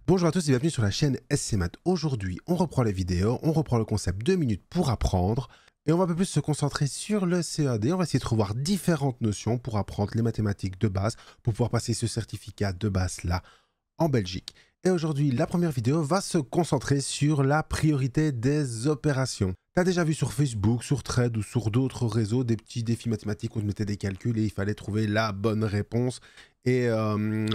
Bonjour à tous et bienvenue sur la chaîne SC Math. Aujourd'hui, on reprend les vidéos, on reprend le concept 2 minutes pour apprendre et on va un peu plus se concentrer sur le CAD. On va essayer de revoir différentes notions pour apprendre les mathématiques de base, pour pouvoir passer ce certificat de base là en Belgique. Et aujourd'hui, la première vidéo va se concentrer sur la priorité des opérations. Tu as déjà vu sur Facebook, sur Trade ou sur d'autres réseaux des petits défis mathématiques où on te mettait des calculs et il fallait trouver la bonne réponse. Et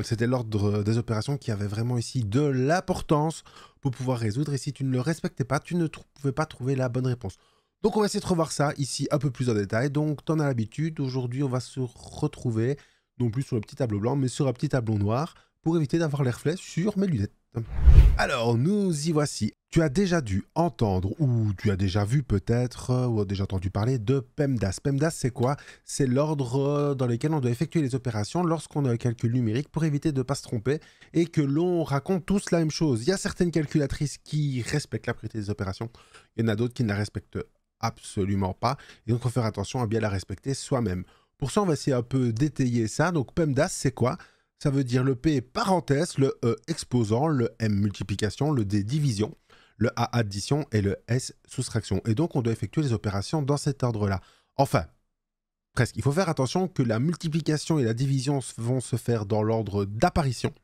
c'était l'ordre des opérations qui avait vraiment ici de l'importance pour pouvoir résoudre. Et si tu ne le respectais pas, tu ne pouvais pas trouver la bonne réponse. Donc on va essayer de revoir ça ici un peu plus en détail. Donc tu en as l'habitude. Aujourd'hui, on va se retrouver non plus sur le petit tableau blanc, mais sur un petit tableau noir pour éviter d'avoir les reflets sur mes lunettes. Alors, nous y voici. Tu as déjà dû entendre, ou tu as déjà vu peut-être, ou déjà entendu parler de PEMDAS. PEMDAS, c'est quoi? C'est l'ordre dans lequel on doit effectuer les opérations lorsqu'on a un calcul numérique pour éviter de ne pas se tromper et que l'on raconte tous la même chose. Il y a certaines calculatrices qui respectent la priorité des opérations. Il y en a d'autres qui ne la respectent absolument pas. Et donc, il faut faire attention à bien la respecter soi-même. Pour ça, on va essayer un peu d'étayer ça. Donc, PEMDAS, c'est quoi? Ça veut dire le P parenthèse, le E exposant, le M multiplication, le D division, le A addition et le S soustraction. Et donc, on doit effectuer les opérations dans cet ordre-là. Enfin, presque. Il faut faire attention que la multiplication et la division vont se faire dans l'ordre d'apparition.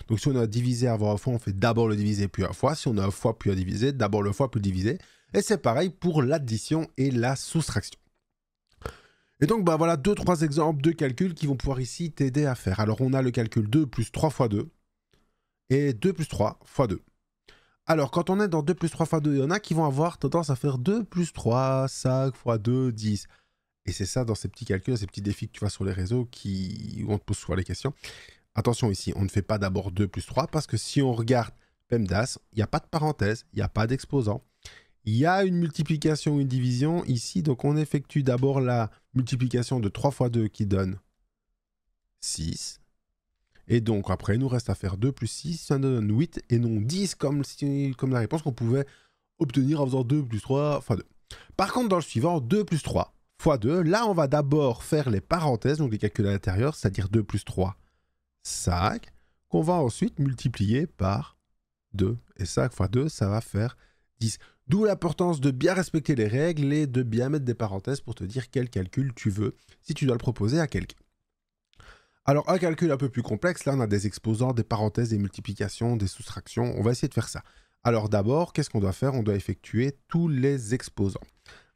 Donc, si on a divisé avant un fois, on fait d'abord le divisé puis un fois. Si on a un fois puis un divisé, d'abord le fois puis le divisé. Et c'est pareil pour l'addition et la soustraction. Et donc, bah voilà 2-3 exemples de calculs qui vont pouvoir ici t'aider à faire. Alors, on a le calcul 2 plus 3 fois 2 et 2 plus 3 fois 2. Alors, quand on est dans 2 plus 3 fois 2, il y en a qui vont avoir tendance à faire 2 plus 3, 5 fois 2, 10. Et c'est ça dans ces petits calculs, ces petits défis que tu vois sur les réseaux où on te pose souvent les questions. Attention ici, on ne fait pas d'abord 2 plus 3 parce que si on regarde PEMDAS, il n'y a pas de parenthèse, il n'y a pas d'exposant. Il y a une multiplication ou une division ici, donc on effectue d'abord la multiplication de 3 fois 2 qui donne 6. Et donc après, il nous reste à faire 2 plus 6, ça donne 8 et non 10 comme la réponse qu'on pouvait obtenir en faisant 2 plus 3 fois 2. Par contre, dans le suivant, 2 plus 3 fois 2, là on va d'abord faire les parenthèses, donc les calculs à l'intérieur, c'est-à-dire 2 plus 3, 5, qu'on va ensuite multiplier par 2. Et 5 fois 2, ça va faire 10. D'où l'importance de bien respecter les règles et de bien mettre des parenthèses pour te dire quel calcul tu veux, si tu dois le proposer à quelqu'un. Alors, un calcul un peu plus complexe, là on a des exposants, des parenthèses, des multiplications, des soustractions. On va essayer de faire ça. Alors d'abord, qu'est-ce qu'on doit faire? On doit effectuer tous les exposants.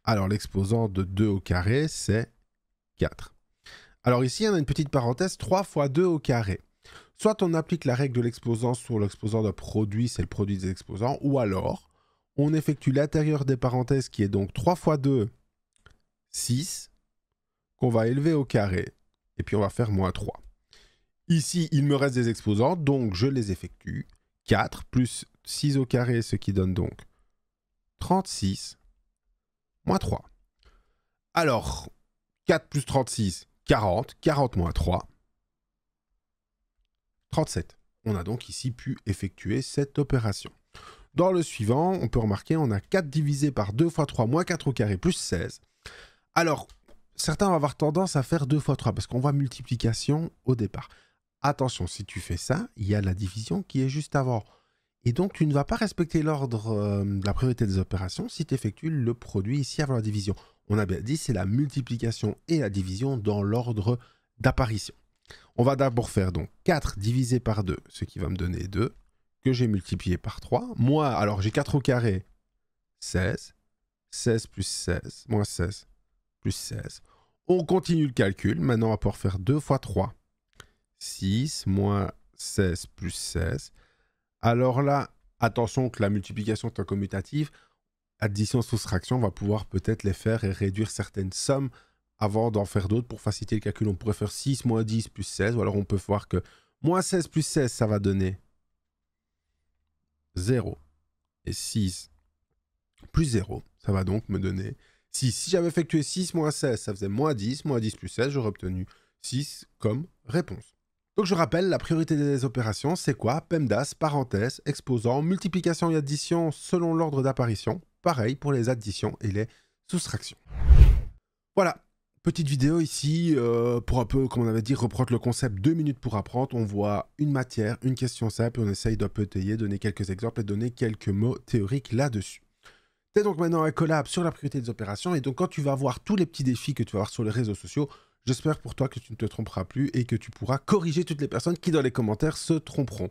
Alors l'exposant de 2 au carré, c'est 4. Alors ici, on a une petite parenthèse, 3 fois 2 au carré. Soit on applique la règle de l'exposant sur l'exposant d'un produit, c'est le produit des exposants, ou alors on effectue l'intérieur des parenthèses qui est donc 3 fois 2, 6, qu'on va élever au carré, et puis on va faire moins 3. Ici, il me reste des exposants, donc je les effectue. 4 plus 6 au carré, ce qui donne donc 36, moins 3. Alors, 4 plus 36, 40, 40 moins 3, 37. On a donc ici pu effectuer cette opération. Dans le suivant, on peut remarquer, on a 4 divisé par 2 fois 3 moins 4 au carré plus 16. Alors, certains vont avoir tendance à faire 2 fois 3 parce qu'on voit multiplication au départ. Attention, si tu fais ça, il y a la division qui est juste avant. Et donc, tu ne vas pas respecter l'ordre de la priorité des opérations si tu effectues le produit ici avant la division. On a bien dit, c'est la multiplication et la division dans l'ordre d'apparition. On va d'abord faire donc 4 divisé par 2, ce qui va me donner 2. Que j'ai multiplié par 3. Moi, alors j'ai 4 au carré, 16. 16 plus 16, moins 16 plus 16. On continue le calcul. Maintenant, on va pouvoir faire 2 fois 3. 6 moins 16 plus 16. Alors là, attention que la multiplication est un commutatif. Addition, soustraction, on va pouvoir peut-être les faire et réduire certaines sommes avant d'en faire d'autres pour faciliter le calcul. On pourrait faire 6 moins 10 plus 16. Ou alors on peut voir que moins 16 plus 16, ça va donner 0 et 6 plus 0, ça va donc me donner 6. Si j'avais effectué 6 moins 16, ça faisait moins 10 plus 16, j'aurais obtenu 6 comme réponse. Donc je rappelle, la priorité des opérations, c'est quoi? PEMDAS, parenthèse, exposant, multiplication et addition selon l'ordre d'apparition. Pareil pour les additions et les soustractions. Voilà, Petite vidéo ici pour un peu, comme on avait dit, reprendre le concept 2 minutes pour apprendre. On voit une matière, une question simple, et on essaye d'un peu étayer, donner quelques exemples et donner quelques mots théoriques là-dessus. C'est donc maintenant un collab sur la priorité des opérations, et donc quand tu vas voir tous les petits défis que tu vas voir sur les réseaux sociaux, j'espère pour toi que tu ne te tromperas plus et que tu pourras corriger toutes les personnes qui dans les commentaires se tromperont.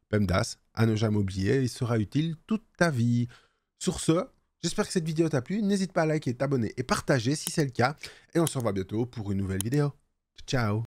PEMDAS, à ne jamais oublier, il sera utile toute ta vie. Sur ce, j'espère que cette vidéo t'a plu, n'hésite pas à liker, t'abonner et partager si c'est le cas, et on se revoit bientôt pour une nouvelle vidéo. Ciao!